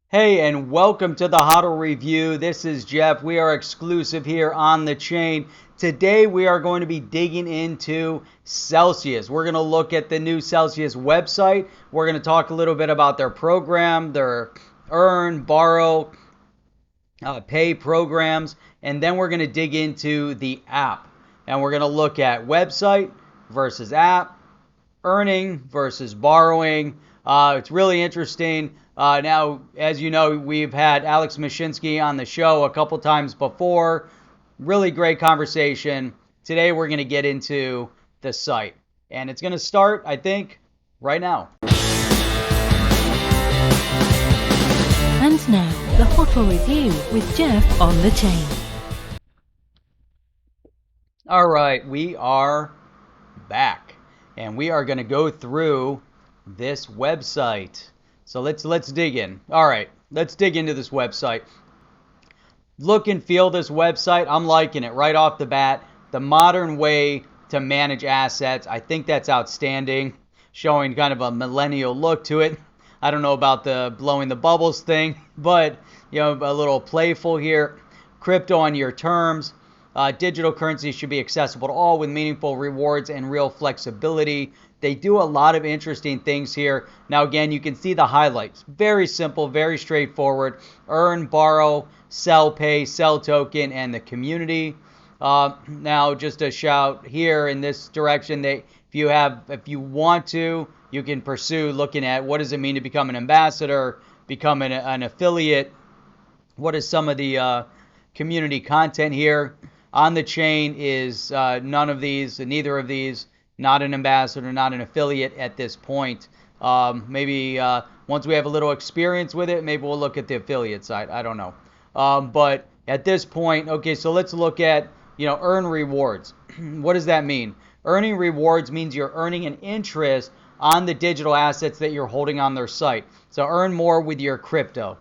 Hey, and welcome to the HODL Review. This is Jeff. We are exclusive here on the chain. Today we are going to be digging into Celsius. We're going to look at the new Celsius website. We're going to talk a little bit about their program, their earn, borrow, pay programs, and then we're going to dig into the app. And we're going to look at website versus app, earning versus borrowing. It's really interesting. Now, as you know, we've had Alex Mashinsky on the show a couple times before. Really great conversation. Today, we're going to get into the site. And it's going to start, I think, right now. And now, the HODL Review with Jeff on the chain. All right, we are back. And we are going to go through this website. So let's dig in. All right, let's dig into this website. Look and feel this website. I'm liking it right off the bat. The modern way to manage assets. I think that's outstanding. Showing kind of a millennial look to it. I don't know about the blowing the bubbles thing, but you know, a little playful here. Crypto on your terms. Digital currency should be accessible to all with meaningful rewards and real flexibility. They do a lot of interesting things here. Now, again, you can see the highlights. Very simple, very straightforward. Earn, borrow, sell, pay, sell token, and the community. Now, just a shout here in this direction, if you want to, you can pursue looking at what does it mean to become an ambassador, become an affiliate. What is some of the community content here? On the chain is none of these, neither of these. Not an ambassador, not an affiliate at this point. Maybe once we have a little experience with it, maybe we'll look at the affiliate side. I don't know. But at this point, okay, so let's look at, earn rewards. What does that mean? Earning rewards means you're earning an interest on the digital assets that you're holding on their site. So earn more with your crypto.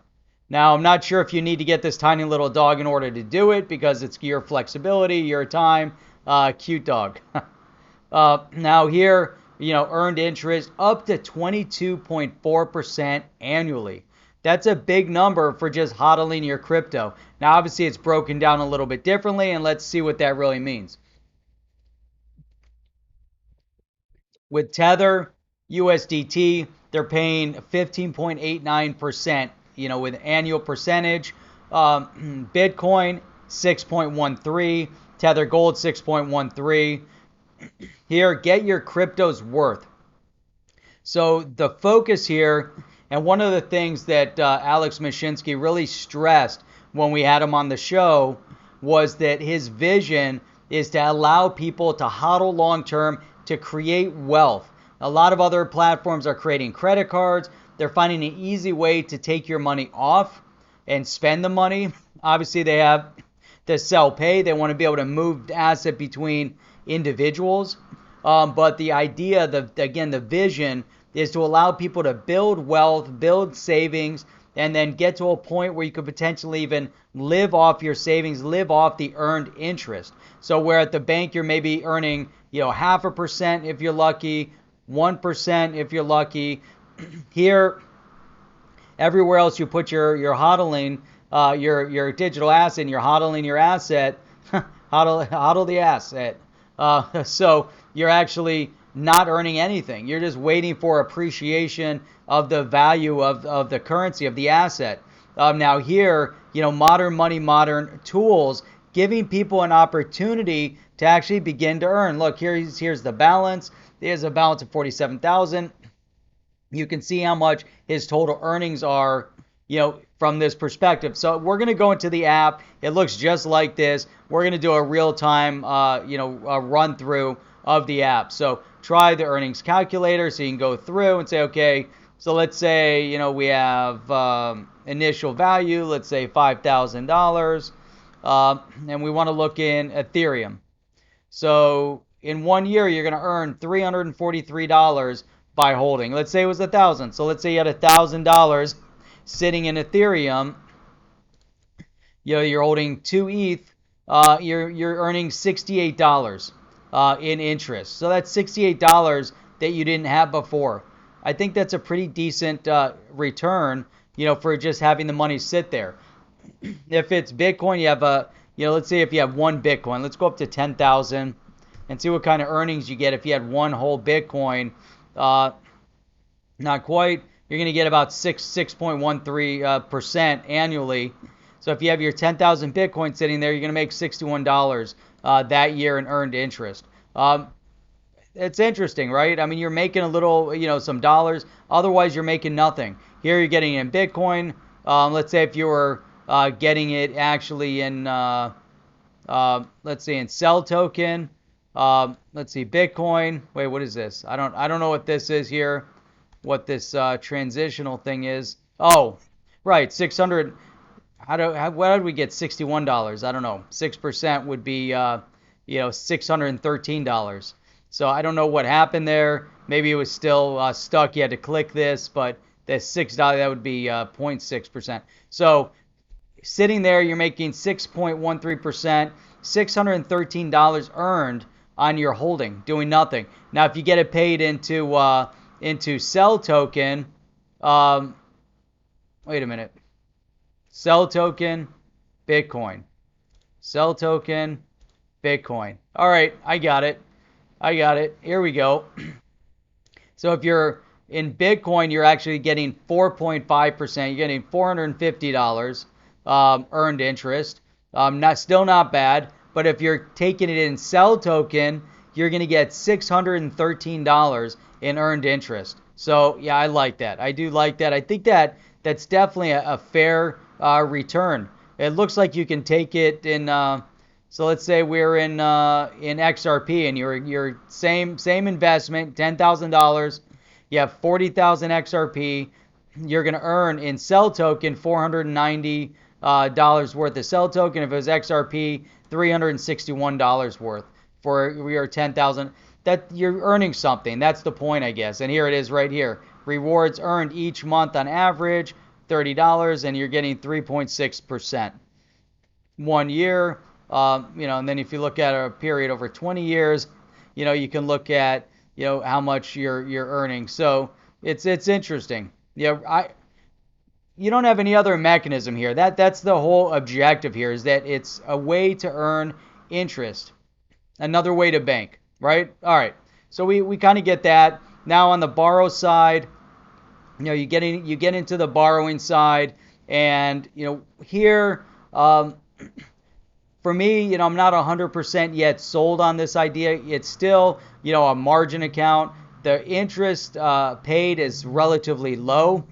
Now, I'm not sure if you need to get this tiny little dog in order to do it because it's your flexibility, your time. Cute dog. Now here, earned interest up to 22.4% annually. That's a big number for just hodling your crypto. Now, obviously, it's broken down a little bit differently, and let's see what that really means. With Tether, USDT, they're paying 15.89%, with annual percentage. Bitcoin, 6.13. Tether Gold, 6.13. Here, get your crypto's worth. So the focus here, and one of the things that Alex Mashinsky really stressed when we had him on the show, was that his vision is to allow people to hodl long term to create wealth. A lot of other platforms are creating credit cards. They're finding an easy way to take your money off and spend the money. Obviously, they have the sell pay. They want to be able to move the asset between individuals. But the idea, the vision is to allow people to build wealth, build savings, and then get to a point where you could potentially even live off your savings, live off the earned interest. So where at the bank you're maybe earning, 0.5% if you're lucky, 1% if you're lucky. Here, everywhere else you put your hodling, your digital asset, and you're hodling your asset, hodl the asset. So you're actually not earning anything. You're just waiting for appreciation of the value of the currency, of the asset. Now here, modern money, modern tools, giving people an opportunity to actually begin to earn. Look, here's the balance. There's a balance of 47,000. You can see how much his total earnings are, from this perspective. So we're going to go into the app. It looks just like this. We're going to do a real-time, a run-through of the app. So try the earnings calculator so you can go through and say, okay, so let's say, we have initial value, let's say $5,000, and we want to look in Ethereum. So in 1 year, you're going to earn $343 by holding. Let's say it was 1,000. So let's say you had $1,000 sitting in Ethereum. You're holding 2 ETH. You're earning $68 in interest. So that's $68 that you didn't have before. I think that's a pretty decent return for just having the money sit there. If it's Bitcoin, you have let's say if you have one Bitcoin, let's go up to 10,000 and see what kind of earnings you get if you had one whole Bitcoin. Not quite. You're going to get about 6.13% annually. So if you have your 10,000 Bitcoin sitting there, you're going to make $61 that year in earned interest. It's interesting, right? I mean, you're making a little, some dollars. Otherwise, you're making nothing. Here, you're getting in Bitcoin. Let's say if you were getting it actually in, let's see, in Cell token. Let's see, Bitcoin. Wait, what is this? I don't know what this is here. What this transitional thing is? Oh, right, 600. Why did we get $61? I don't know. 6% would be $613. So I don't know what happened there. Maybe it was still stuck. You had to click this, but the $6, that would be 0.6%. So sitting there, you're making 6.13%, $613 earned on your holding, doing nothing. Now, if you get it paid into Cell token, wait a minute. Cell token, Bitcoin. Cell token, Bitcoin. All right, I got it. Here we go. So if you're in Bitcoin, you're actually getting 4.5%. You're getting $450 earned interest. Still not bad. But if you're taking it in Cell token, you're going to get $613 in earned interest. So yeah, I like that. I do like that. I think that's definitely a fair return. It looks like you can take it in. So let's say we're in XRP and your same investment, $10,000. You have 40,000 XRP. You're going to earn in Cell token $490 worth of Cell token. If it was XRP, $361 worth for your 10,000. That you're earning something. That's the point, I guess. And here it is right here. Rewards earned each month on average, $30, and you're getting 3.6%. 1 year, and then if you look at a period over 20 years, you can look at, how much you're earning. So it's interesting. You don't have any other mechanism here. That's the whole objective here, is that it's a way to earn interest, another way to bank, right? All right. So we kind of get that. Now on the borrow side, you get into the borrowing side, and here, for me, I'm not 100% yet sold on this idea. It's still, a margin account. The interest paid is relatively low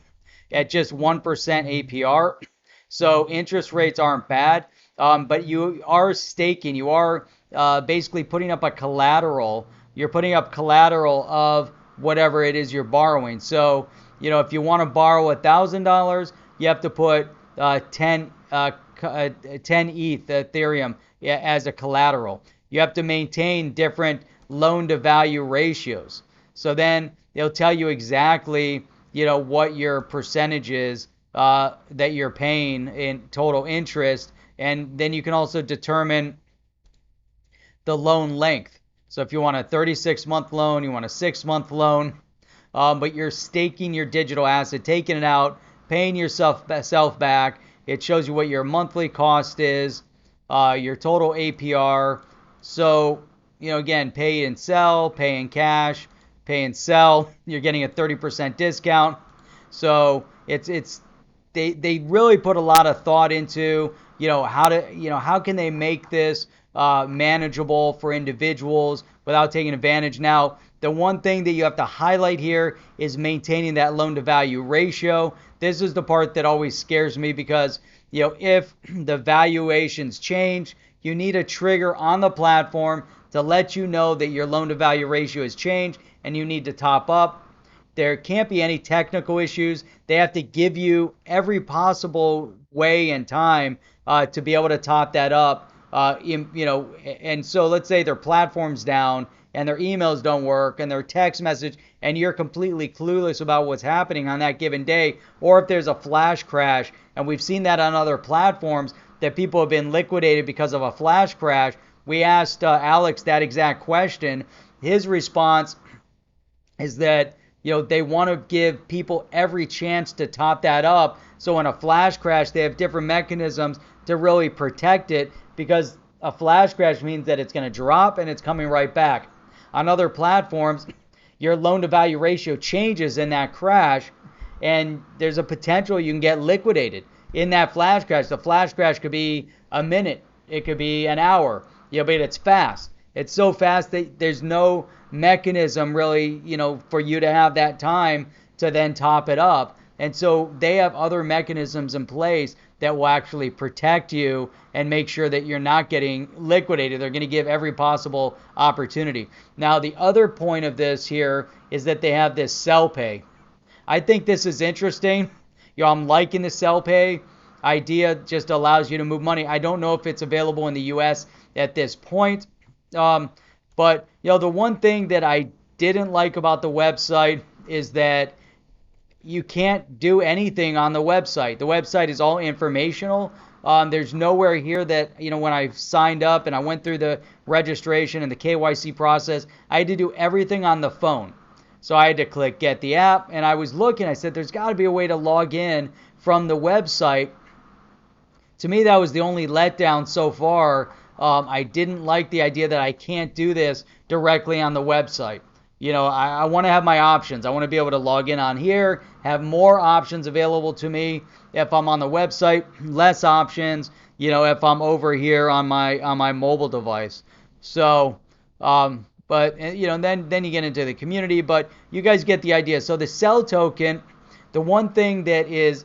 at just 1% APR. So interest rates aren't bad, but you are staking. You are basically putting up a collateral. You're putting up collateral of whatever it is you're borrowing. So, if you want to borrow $1,000, you have to put 10 ETH, Ethereum, as a collateral. You have to maintain different loan to value ratios. So then they'll tell you exactly, what your percentage is that you're paying in total interest. And then you can also determine the loan length. So if you want a 36-month loan, you want a 6-month loan, but you're staking your digital asset, taking it out, paying yourself back. It shows you what your monthly cost is, your total APR. So, again, pay and sell, pay in cash, pay and sell. You're getting a 30% discount. So they really put a lot of thought into, how can they make this manageable for individuals without taking advantage. Now, the one thing that you have to highlight here is maintaining that loan to value ratio. This is the part that always scares me, because if the valuations change, you need a trigger on the platform to let you know that your loan to value ratio has changed and you need to top up. There can't be any technical issues. They have to give you every possible way and time to be able to top that up. And so let's say their platform's down and their emails don't work and their text message, and you're completely clueless about what's happening on that given day, or if there's a flash crash, and we've seen that on other platforms, that people have been liquidated because of a flash crash. We asked Alex that exact question. His response is that They want to give people every chance to top that up. So in a flash crash, they have different mechanisms to really protect it, because a flash crash means that it's going to drop and it's coming right back. On other platforms, your loan to value ratio changes in that crash, and there's a potential you can get liquidated in that flash crash. The flash crash could be a minute, it could be an hour, but it's fast. It's so fast that there's no mechanism really, for you to have that time to then top it up. And so they have other mechanisms in place that will actually protect you and make sure that you're not getting liquidated. They're going to give every possible opportunity. Now, the other point of this here is that they have this sell pay. I think this is interesting. I'm liking the sell pay idea. Just allows you to move money. I don't know if it's available in the US at this point. But the one thing that I didn't like about the website is that you can't do anything on the website. The website is all informational. There's nowhere here that, when I signed up and I went through the registration and the KYC process, I had to do everything on the phone. So I had to click get the app, and I was looking, I said, there's got to be a way to log in from the website. To me, that was the only letdown so far. I didn't like the idea that I can't do this directly on the website. I want to have my options. I want to be able to log in on here, have more options available to me if I'm on the website, less options, if I'm over here on my mobile device. So, but then you get into the community, but you guys get the idea. So the sell token, the one thing that is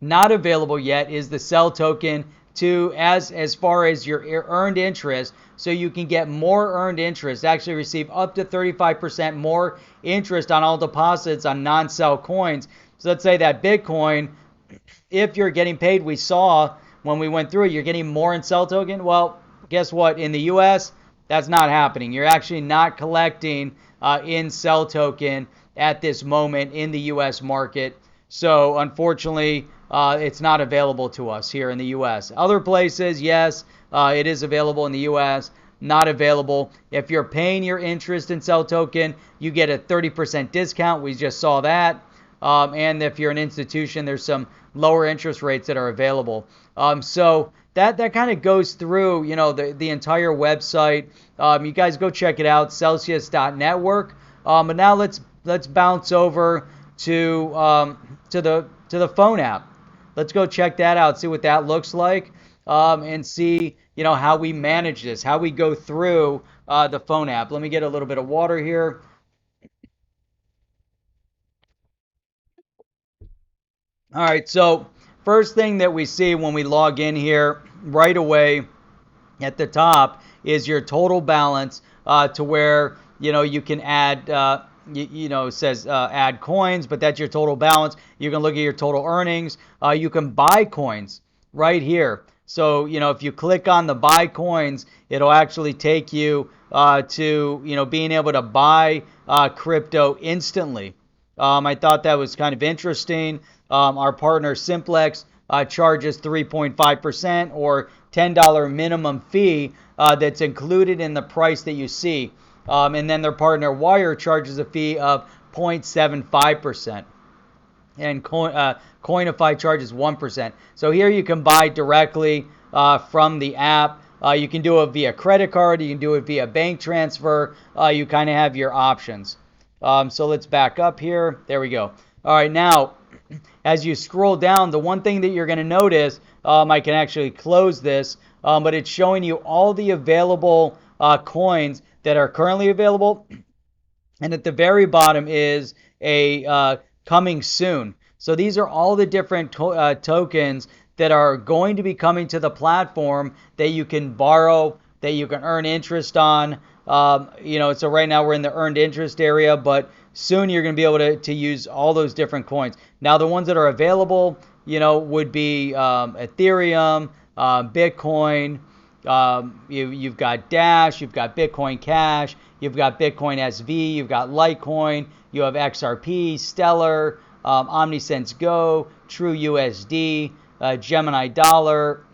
not available yet is the sell token to as far as your earned interest, so you can get more earned interest, actually receive up to 35% more interest on all deposits on non-sell coins. So let's say that Bitcoin, if you're getting paid, we saw when we went through it, you're getting more in sell token. Well, guess what? In the US, that's not happening. You're actually not collecting in sell token at this moment in the US market. So unfortunately, it's not available to us here in the US. Other places, yes, it is available in the US. Not available. If you're paying your interest in sell token, you get a 30% discount. We just saw that. And if you're an institution, there's some lower interest rates that are available. So that kind of goes through, the entire website. You guys go check it out, Celsius.Network. But now let's bounce over to the phone app. Let's go check that out, see what that looks like, and see how we manage this, how we go through the phone app. Let me get a little bit of water here. All right, so first thing that we see when we log in here right away at the top is your total balance, to where you can add it says add coins, but that's your total balance. You can look at your total earnings. You can buy coins right here. So if you click on the buy coins, it'll actually take you to being able to buy crypto instantly. I thought that was kind of interesting. Our partner Simplex charges 3.5% or $10 minimum fee that's included in the price that you see. And then their partner Wire charges a fee of 0.75%. And Coinify charges 1%. So here you can buy directly from the app. You can do it via credit card. You can do it via bank transfer. You kind of have your options. So let's back up here. There we go. All right, now, as you scroll down, the one thing that you're going to notice, I can actually close this, but it's showing you all the available coins that are currently available. And at the very bottom is a coming soon. So these are all the different tokens that are going to be coming to the platform that you can borrow, that you can earn interest on. So right now we're in the earned interest area, but soon you're going to be able to use all those different coins. Now the ones that are available, would be Ethereum, Bitcoin. You've got Dash, you've got Bitcoin Cash, you've got Bitcoin SV, you've got Litecoin, you have XRP, Stellar, OmniSense Go, TrueUSD, Gemini Dollar,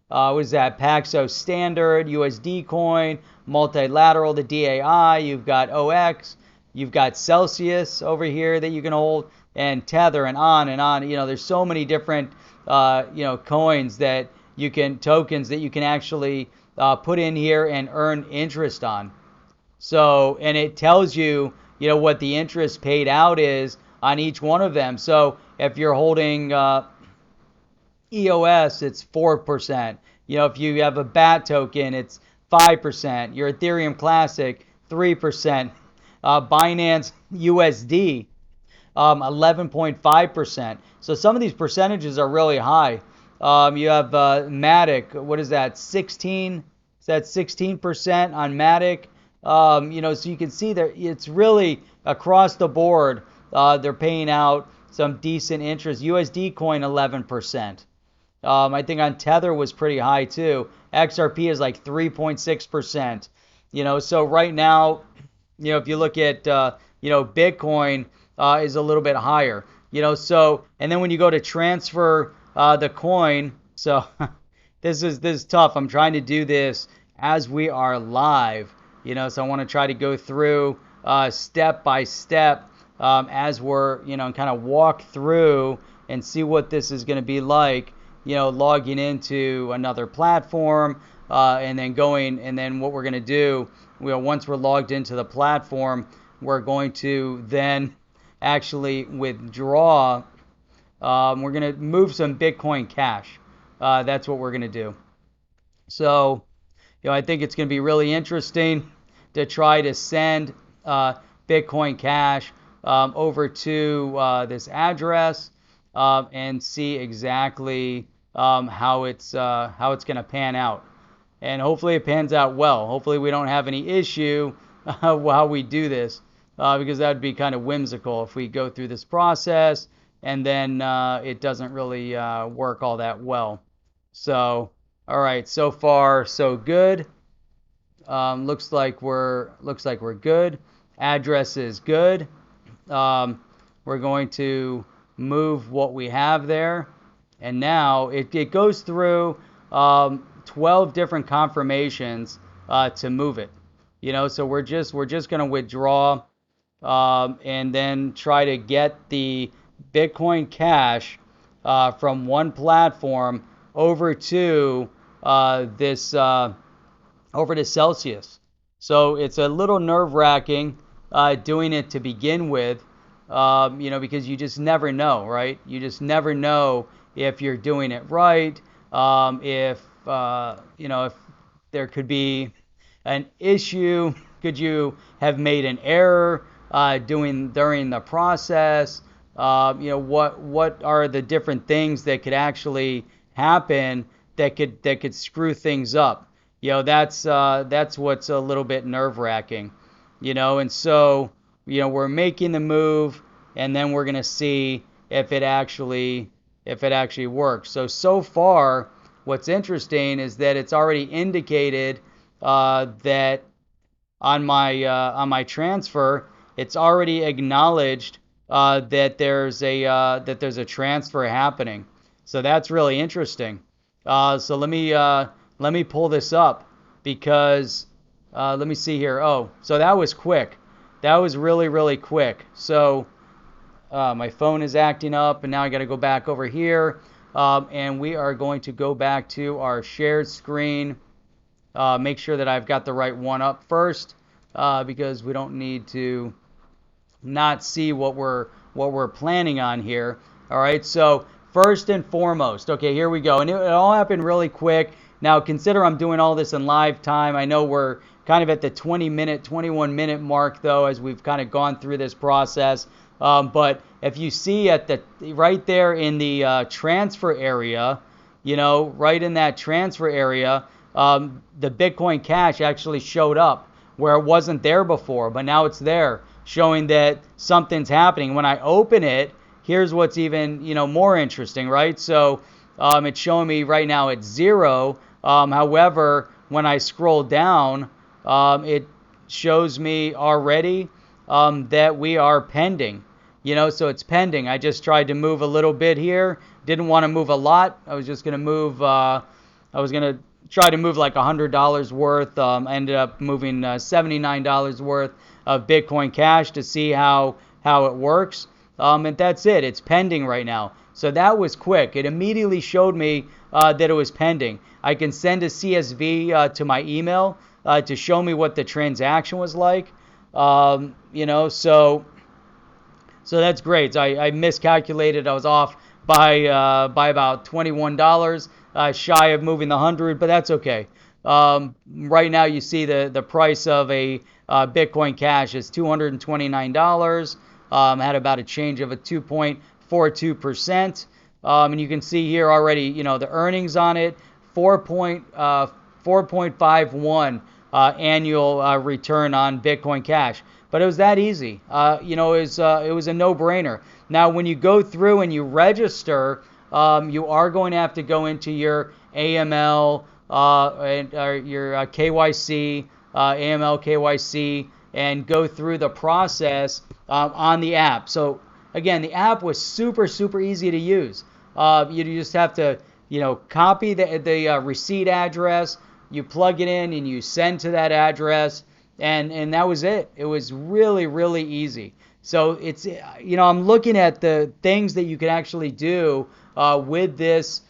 what is that? Paxos Standard, USD Coin, Multilateral, the DAI, you've got OX, You've got Celsius over here that you can hold, and Tether, and on and on. There's so many different coins that you can tokens that you can actually put in here and earn interest on. So, and it tells you, what the interest paid out is on each one of them. So, if you're holding EOS, it's 4%. If you have a BAT token, it's 5%. Your Ethereum Classic, 3%. Binance USD, 11.5%. So some of these percentages are really high. You have Matic. What is that? 16? Is that 16% on Matic? So you can see that it's really across the board. They're paying out some decent interest. USD coin 11%. I think on Tether was pretty high too. XRP is like 3.6%. So right now, if you look at, Bitcoin is a little bit higher. So, and then when you go to transfer the coin, so this is tough. I'm trying to do this as we are live. So I want to try to go through step by step as we're, kind of walk through and see what this is going to be like. Logging into another platform, and then what we're going to do, once we're logged into the platform, we're going to then actually withdraw. We're going to move some Bitcoin Cash. That's what we're going to do. So, I think it's going to be really interesting to try to send Bitcoin Cash over to this address and see exactly how it's going to pan out. And hopefully it pans out well. Hopefully we don't have any issue while we do this, because that would be kind of whimsical if we go through this process and then it doesn't really work all that well. So, all right, so far so good. Looks like we're good. Address is good. We're going to move what we have there, and now it goes through 12 different confirmations to move it. So we're just going to withdraw and then try to get the Bitcoin Cash from one platform over to this over to Celsius. So it's a little nerve-wracking doing it to begin with, because you just never know, right? You just never know if you're doing it right, if there could be an issue. Could you have made an error during the process? What are the different things that could actually happen that could screw things up? That's what's a little bit nerve-wracking. And so we're making the move, and then we're gonna see if it actually works. So far, what's interesting is that it's already indicated that on my transfer, it's already acknowledged that there's a transfer happening. So that's really interesting. So let me pull this up, because let me see here. Oh, so that was quick. That was really, really quick. So my phone is acting up, and now I got to go back over here, and we are going to go back to our shared screen. Make sure that I've got the right one up first, because we don't need to not see what we're planning on here. All right, so first and foremost, okay, here we go. And it all happened really quick. Now consider I'm doing all this in live time. I know we're kind of at the 21-minute mark though, as we've kind of gone through this process. But if you see right there in the transfer area, right in that transfer area, the Bitcoin Cash actually showed up where it wasn't there before, but now it's there, showing that something's happening. When I open it, here's what's even more interesting, right? So it's showing me right now it's 0. However, when I scroll down, it shows me already that we are pending. So it's pending. I just tried to move a little bit here. Didn't want to move a lot. I was just going to move. I was going to tried to move like $100 worth. I ended up moving $79 worth of Bitcoin Cash to see how it works. And that's it. It's pending right now. So that was quick. It immediately showed me that it was pending. I can send a CSV to my email to show me what the transaction was like. So that's great. I miscalculated. I was off by about $21, shy of moving the 100, but that's okay. Right now, you see the price of a Bitcoin Cash is $229. Had about a change of a 2.42%. And you can see here already, the earnings on it, 4.51 annual return on Bitcoin Cash. But it was that easy. It was a no-brainer. Now, when you go through and you register, you are going to have to go into your AML or your KYC, AML KYC, and go through the process on the app. So again, the app was super, super easy to use. You just have to, copy the receipt address, you plug it in, and you send to that address, and that was it. It was really, really easy. So it's, I'm looking at the things that you can actually do with this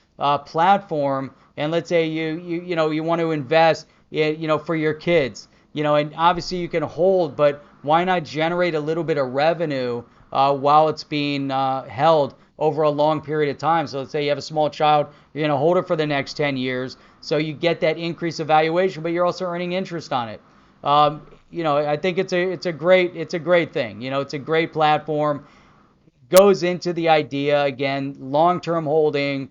platform. And let's say you want to invest, for your kids, and obviously you can hold, but why not generate a little bit of revenue while it's being held over a long period of time? So let's say you have a small child, you're going to hold it for the next 10 years. So you get that increased evaluation, but you're also earning interest on it. I think it's a great thing. It's a great platform. Goes into the idea again, long-term holding,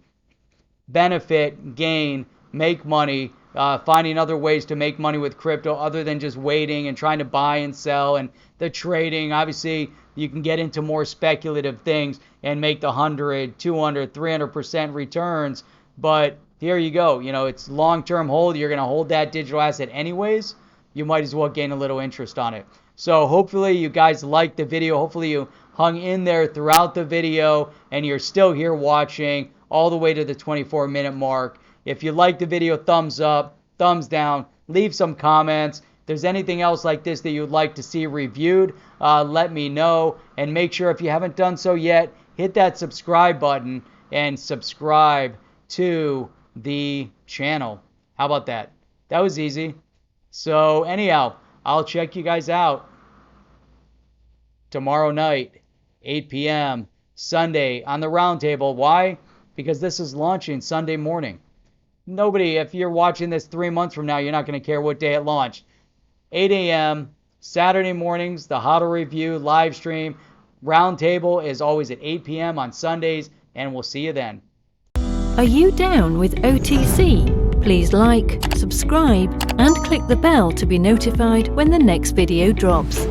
benefit, gain, make money, finding other ways to make money with crypto other than just waiting and trying to buy and sell and the trading. Obviously, you can get into more speculative things and make the 100, 200, 300% returns. But here you go. It's long-term hold. You're going to hold that digital asset anyways. You might as well gain a little interest on it. So hopefully you guys liked the video. Hopefully you hung in there throughout the video and you're still here watching all the way to the 24-minute mark. If you liked the video, thumbs up, thumbs down, leave some comments. If there's anything else like this that you'd like to see reviewed, let me know. And make sure, if you haven't done so yet, hit that subscribe button and subscribe to the channel. How about that? That was easy. So anyhow, I'll check you guys out tomorrow night, 8 p.m., Sunday on the roundtable. Why? Because this is launching Sunday morning. Nobody, if you're watching this 3 months from now, you're not going to care what day it launched. 8 a.m., Saturday mornings, the HODL review, live stream. Roundtable is always at 8 p.m. on Sundays, and we'll see you then. Are you down with OTC? Please like, subscribe, and click the bell to be notified when the next video drops.